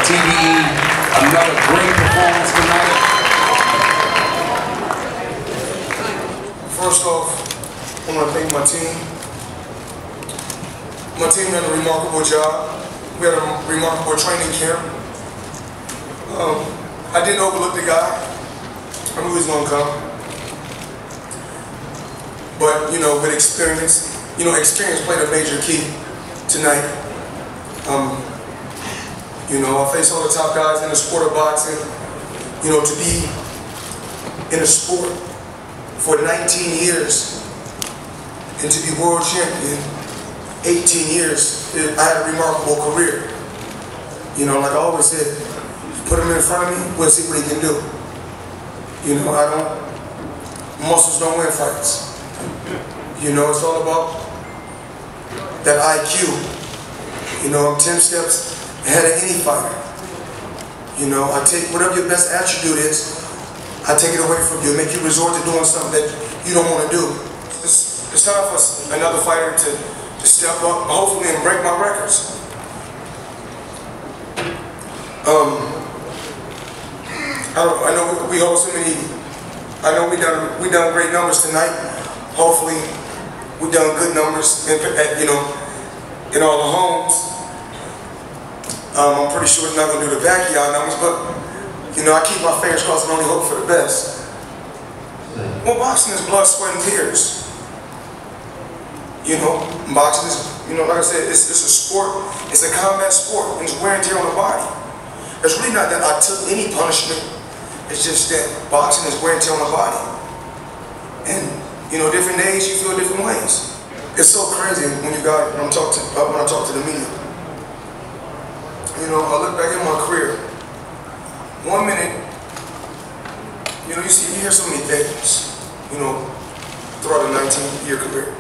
TVE, another great performance tonight. First off, I want to thank my team. My team did a remarkable job. We had a remarkable training camp. I didn't overlook the guy. I knew he was going to come. But, you know, with experience, experience played a major key tonight. You know, I faced all the top guys in the sport of boxing. You know, to be in a sport for 19 years and to be world champion 18 years, I had a remarkable career. You know, like I always said, put him in front of me, we'll see what he can do. You know, muscles don't win fights. You know, it's all about that IQ. You know, I'm 10 steps ahead of any fighter. You know, I take whatever your best attribute is, I take it away from you, make you resort to doing something that you don't want to do. It's time for another fighter to step up, hopefully, and break my records. I know we hold so many. I know we done great numbers tonight. Hopefully, we done good numbers in all the homes. I'm pretty sure it's not going to do the backyard numbers, but, you know, I keep my fingers crossed and only hope for the best. Well, boxing is blood, sweat, and tears. You know, boxing is, like I said, it's a sport, it's a combat sport, and it's wear and tear on the body. It's really not that I took any punishment, it's just that boxing is wear and tear on the body. And, you know, different days you feel different ways. It's so crazy when I talk to the media. You know, I look back at my career. 1 minute, you know, you hear so many things, you know, throughout a 19-year career.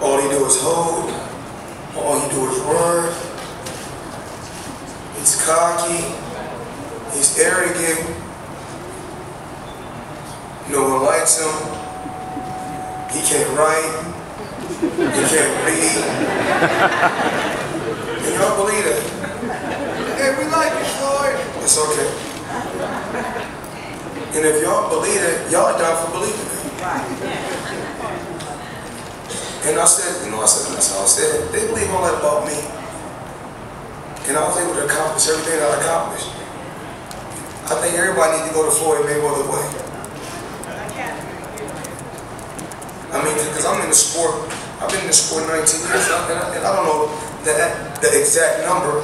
All he do is hold. All he do is run. He's cocky. He's arrogant. No one likes him. He can't write. He can't read. And y'all believe that? Hey, we like it, Floyd. It's okay. And if y'all believe it, y'all done for believing it. And I said, they believe all that about me. And I was able to accomplish everything that I accomplished. I think everybody needs to go to Floyd Mayweather way. I mean, because I'm in the sport, I've been in the sport 19 years, and I don't know the exact number,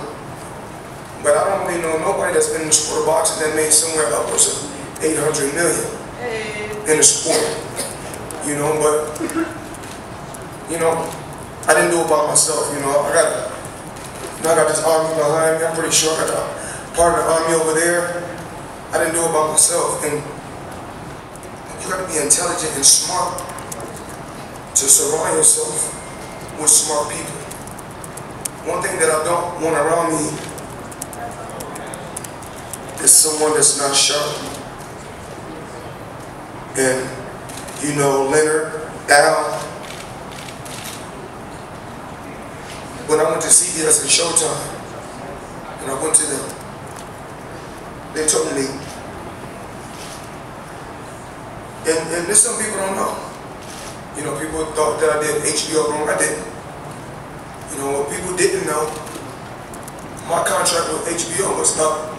but I don't really know nobody that's been in the sport of boxing that made somewhere upwards of 800 million in the sport. You know, but, you know, I didn't do it by myself, you know. I got this army behind me. I'm pretty sure I got a part of the army over there. I didn't do it by myself, and you got to be intelligent and smart to surround yourself with smart people. One thing that I don't want around me is someone that's not sharp. And, you know, Leonard, Al, when I went to CBS and Showtime, and I went to them, they told me, and this some people don't know. You know, people thought that I did HBO wrong. I didn't. You know, what people didn't know, my contract with HBO was up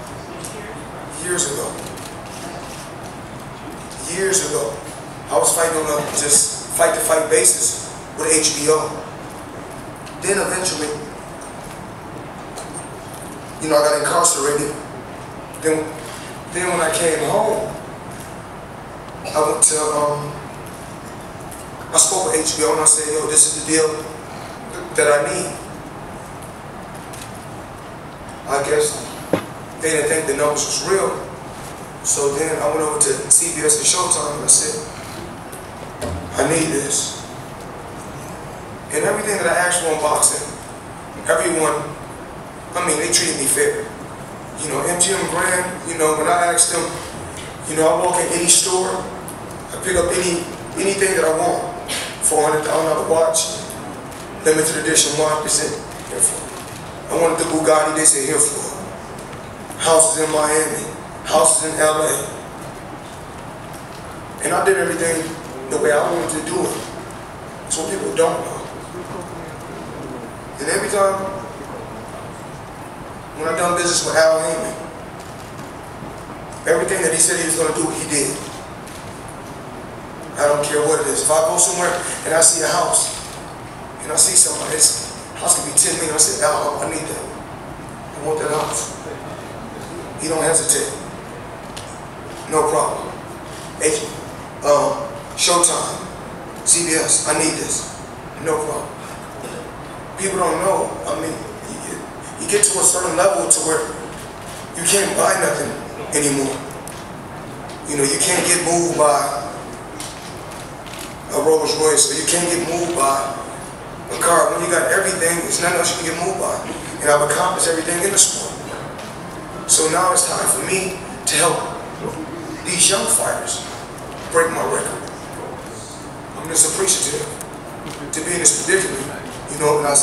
years ago. Years ago. I was fighting on a just fight-to-fight basis with HBO. Then eventually, you know, I got incarcerated. Then when I came home, I went to, I spoke with HBO and I said, yo, this is the deal that I need. I guess they didn't think the numbers was real. So then I went over to CBS and Showtime and I said, I need this. And everything that I asked for in boxing, everyone, I mean, they treated me fair. You know, MGM Grand, you know, when I asked them, you know, I walk in any store, I pick up anything that I want. $400 watch, limited edition watch, is it? I wanted the Bugatti, they said, here for it. Houses in Miami, houses in LA. And I did everything the way I wanted to do it. That's what people don't know. And every time, when I done business with Al Heyman, everything that he said he was going to do, he did. I don't care what it is. If I go somewhere and I see a house, and I see somebody, this house could be 10 million, I say, Al, I need that. I want that house. He don't hesitate. No problem. Showtime, CBS, I need this. No problem. People don't know. I mean, you get to a certain level to where you can't buy nothing anymore. You know, you can't get moved by a Rolls Royce, or you can't get moved by a car. When you got everything, there's nothing else you can get moved by. And I've accomplished everything in the sport. So now it's time for me to help these young fighters break my record. I'm just appreciative to be in this predicament, you know, and I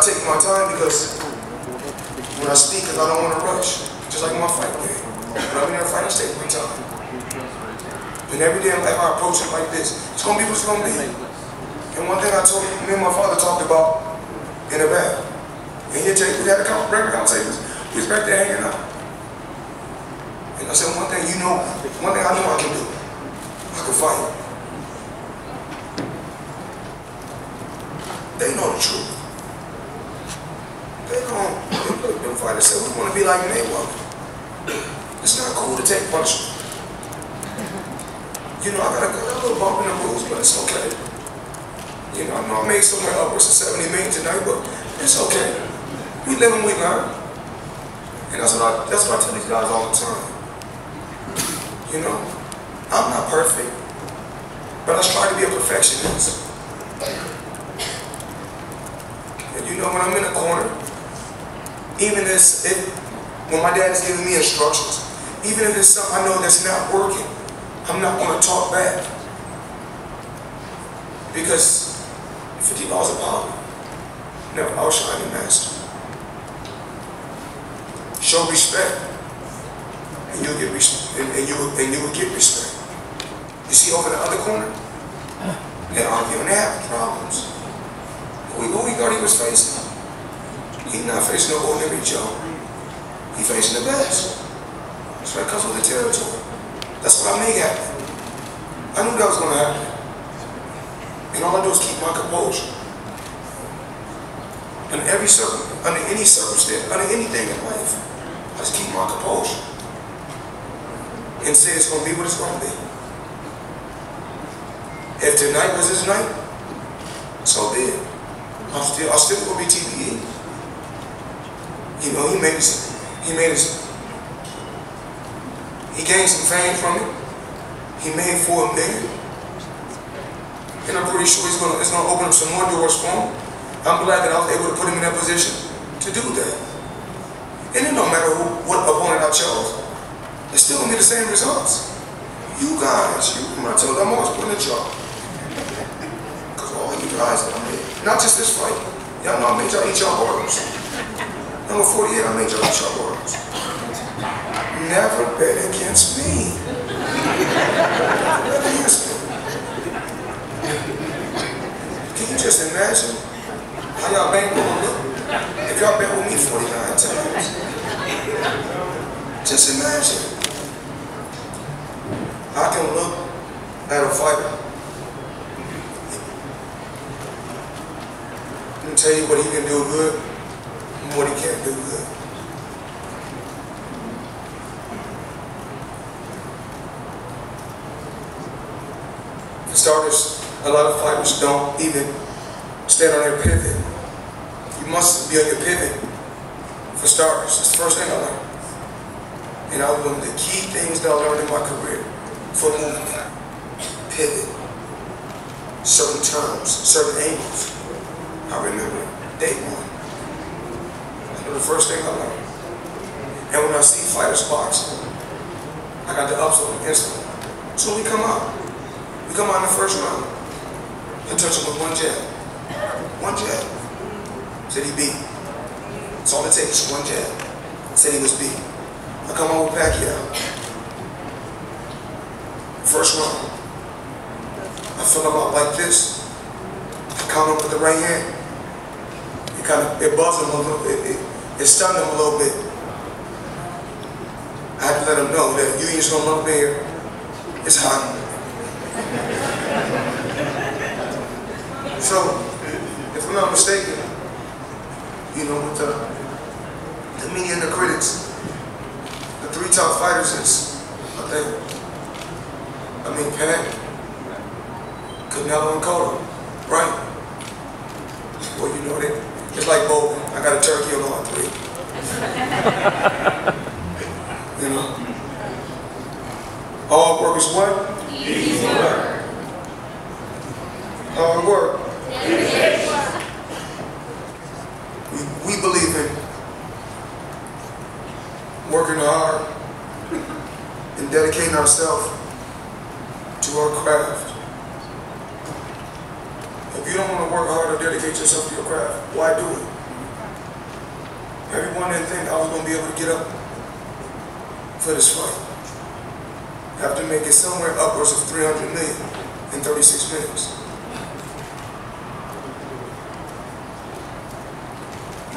take my time because when I speak, because I don't want to rush, just like my fight game. When I'm in a fight, I take my time. And every day if I approach it like this, it's going to be what it's going to be. And one thing me and my father talked about in the back, and we had a record conversations, we was back there hanging out. And I said, one thing I know I can do, I can fight. They know the truth. They know, them fighters said, we want to be like Mayweather. It's not cool to take punishment. You know, I got a little bump in the rules, but it's okay. You know, I know I made somewhere upwards of 70 million tonight, but it's okay. We live and we learn. And that's what I tell these guys all the time. You know, I'm not perfect, but I try to be a perfectionist. And you know, when I'm in a corner, even when my dad is giving me instructions, even if it's something I know that's not working, I'm not going to talk back. Because $50 a pound never outshine the master. Show respect, and you'll get respect, and you will get respect. You see over the other corner, they're arguing, they have problems. Who he thought he was facing? He's not facing no ordinary Joe. He's facing the best. That's right, comes with the territory. That's what I make happen. I knew that was going to happen. And all I do is keep my composure. Under any circumstance, under anything in life, I just keep my composure. And say it's going to be what it's going to be. If tonight was his night, so be it. I'm still going to be TBE. You know, he gained some fame from it. He made $4 million. And I'm pretty sure it's going to open up some more doors for him. I'm glad that I was able to put him in that position to do that. And it don't matter what opponent I chose. It's still going to be the same results. You guys, I told you, I'm always putting a job. Because all you guys that I made, not just this fight, y'all know I made y'all eat y'all burgers. Number 48, I made y'all eat y'all burgers. Never bet against me. Never bet against me. Can you just imagine how y'all bank will look if y'all bet with me 49 times? Just imagine. I can look at a fighter and tell you what he can do good and what he can't do good. For starters, a lot of fighters don't even stand on their pivot. You must be on your pivot for starters. That's the first thing I learned. And that was one of the key things that I learned in my career for movement. Pivot. Certain terms, certain angles. I remember day one. That was the first thing I learned. And when I see fighters box, I got the ups on them instantly. So we come out. We come out in the first round. I touch him with one jab. One jab. Said he beat. That's all it takes, one jab. Said he was beat. I come out with Pacquiao. First round. I feel him out like this. I count him with the right hand. It buzzed him a little bit. It stunned him a little bit. I had to let him know that you ain't just gonna look there. It's hot. So, if I'm not mistaken, you know, with the media and the critics, the three top fighters is, Pat, Canelo, and Cotto, right? Well, you know that. It's like bowling. I got a turkey on all three. You know? Hard work is what? Easy work. Hard work. We believe in working hard and dedicating ourselves to our craft. If you don't want to work hard or dedicate yourself to your craft, why do it? Everyone didn't think I was going to be able to get up for this fight. I have to make it somewhere upwards of 300 million in 36 minutes.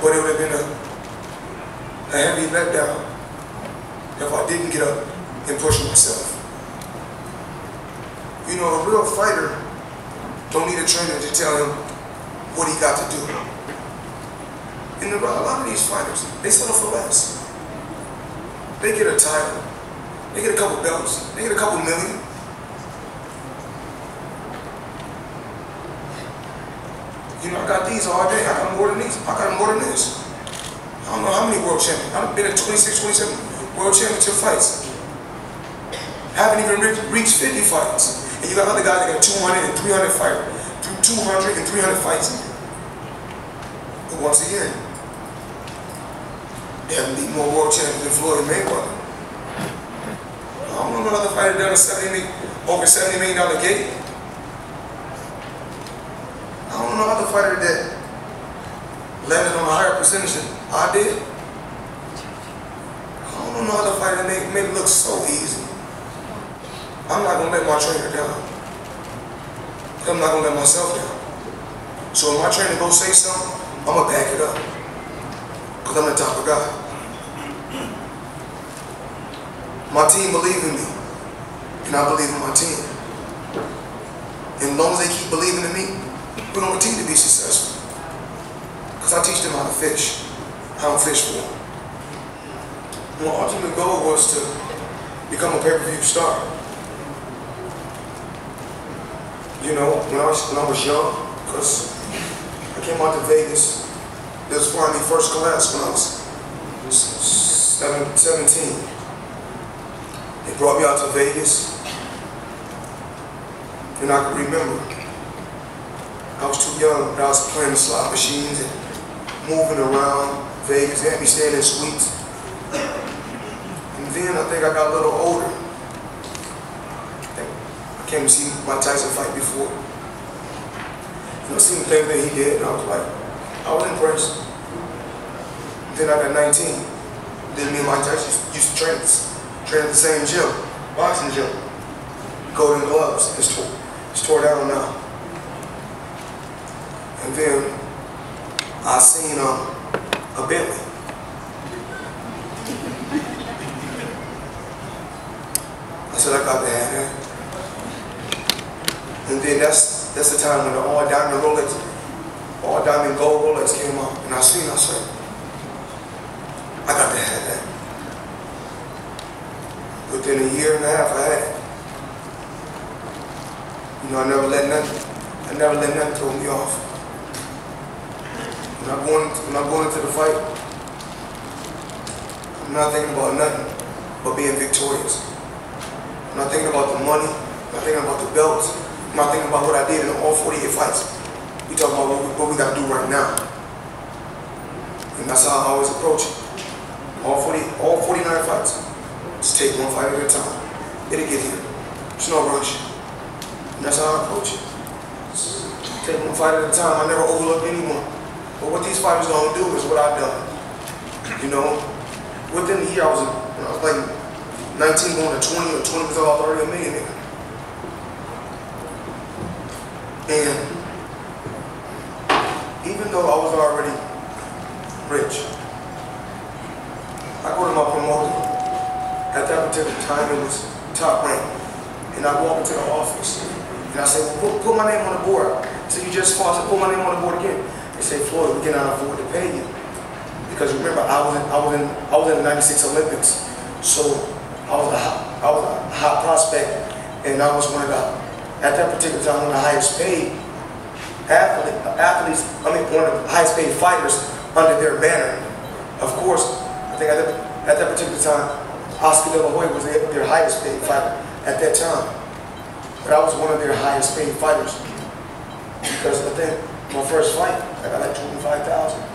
But it would have been a heavy letdown if I didn't get up and push myself. You know, a real fighter don't need a trainer to tell him what he got to do. And a lot of these fighters, they settle for less. They get a title, they get a couple belts, they get a couple million. You know, I got these all day. I got more than these. I got more than this. I don't know how many world champions. I've been in 26, 27 world championship fights. Haven't even reached 50 fights. And you got other guys that got 200 and 300 fights. 200 and 300 fights. But once again, they haven't beat more world champions than Floyd and Mayweather. I don't know another fighter done over $70 million gate. I don't know another fighter that landed on a higher percentage than I did. I don't know another fighter that made it look so easy. I'm not gonna let my trainer down. I'm not gonna let myself down. So if my trainer goes say something, I'm gonna back it up. Because I'm the type of guy. My team believe in me. And I believe in my team. And as long as they keep believing in me, we're gonna continue to be successful. Because I teach them how to fish. How to fish for them. My ultimate goal was to become a pay-per-view star. You know, when I was young, because I came out to Vegas. This was flying me first class when I was 17. They brought me out to Vegas. And I can remember, I was too young, but I was playing the slot machines and moving around Vegas. They had me staying in suites. And then I think I got a little older. I came to see Mike Tyson fight before. And I seen the thing that he did, and I was impressed. Then I got 19. Then me and Mike Tyson used to train at the same gym, boxing gym. Golden Gloves. It's tore down now. And then I seen a Bentley. I said, I got to have that. And then that's the time when the all diamond gold Rolex came out. And I said, I got to have that. Within a year and a half, I had it. You know, I never let nothing throw me off. When I'm going into the fight, I'm not thinking about nothing but being victorious. I'm not thinking about the money, I'm not thinking about the belts, I'm not thinking about what I did in all 48 fights. We talking about what we got to do right now. And that's how I always approach it. All 49 fights. Just take one fight at a time. It'll get here. There's no rush. And that's how I approach it. Just take one fight at a time. I never overlook anyone. But what these fighters don't do is what I've done. You know, within a year I was like 19 going to 20, or 20 was already a millionaire. And even though I was already rich, I go to my promoter. At that particular time, it was top rank. And I walk into the office, and I say, well, put my name on the board. So you just sponsored, put my name on the board again. They say, Floyd, we cannot afford to pay you. Because remember, I was in the '96 Olympics. So I was a hot prospect, and I was one of the, at that particular time, one of the highest paid athletes, one of the highest paid fighters under their banner. Of course, I think at that particular time, Oscar De La Hoya was their highest paid fighter at that time. But I was one of their highest paid fighters. Because I think my first fight, I got like $25,000.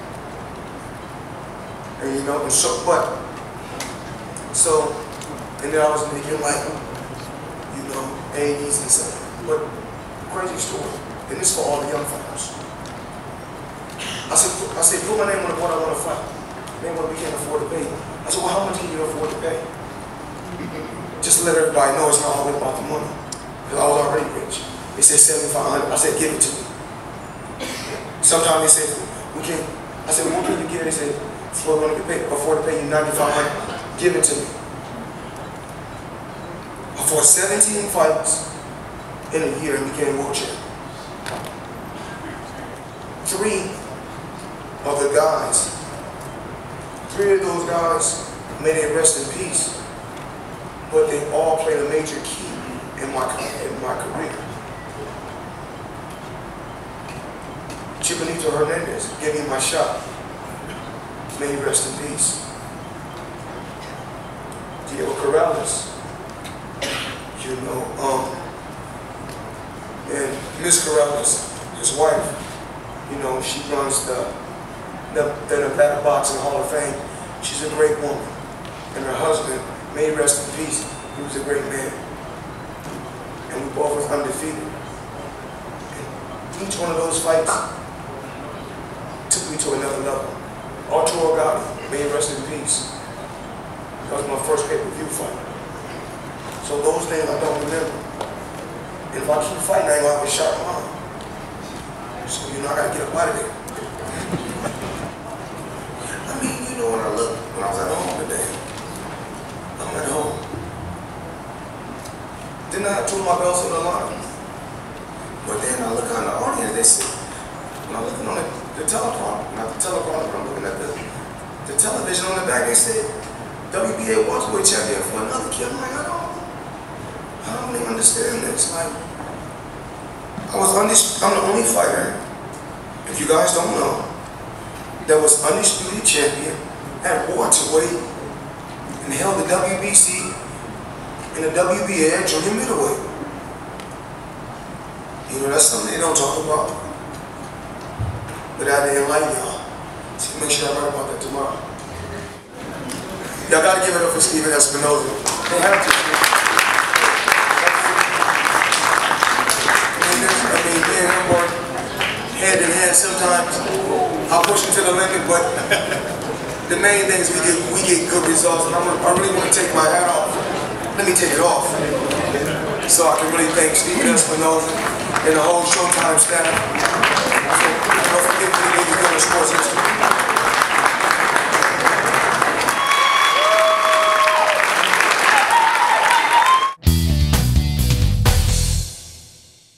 And you know, and so and then I was making like, you know, 80s and stuff. But crazy story. And this for all the young fighters. I said, put my name on the board, I want to fight. They want, we can't afford to pay. I said, well, how much can you afford to pay? Just to let everybody know it's not all about the money. Because I was already rich. They said $7,500. I said, give it to me. Sometimes they said, we can't. I said, what can you give? They said, Floyd, we're going to afford to pay you $9,500. Give it to me. I fought 17 fights in a year and became world champion. 3 of those guys may they rest in peace, but they all played a major key in my career. Chibanito Hernandez gave me my shot. May he rest in peace. Diego Corrales, you know, and Miss Corrales, his wife, you know, she runs the Nevada Boxing Hall of Fame. She's a great woman. And her husband, may he rest in peace, he was a great man. And we both was undefeated. And each one of those fights took me to another level. Arturo Gatti, may he rest in peace. That was my first pay-per-view fight. So those names I don't remember. And if I keep fighting, I ain't gonna have a sharp mind. So, you know, I gotta get up out of there. I mean, you know, when I was at home today, I'm at home. Then I had 2 of my belts on the line. But then I look on the audience, they say, when I'm looking on the teleprompter, not the teleprompter, I'm looking at the television on the back, they said, WBA welterweight champion for another kid. I'm like, I don't really understand this. Like, I'm the only fighter, if you guys don't know, that was undisputed champion at welterweight and held the WBC and the WBA at junior middleweight. You know, that's something they don't talk about. But I didn't like y'all. So make sure I write about that tomorrow. Y'all gotta give it up for Steven Espinoza. They have to. I mean, me and him work hand in hand sometimes. I'll push him to the limit, but the main thing is we get good results, and I really want to take my hat off. Let me take it off. So I can really thank Steven Espinoza and the whole Showtime staff. Don't forget to leave the sports history.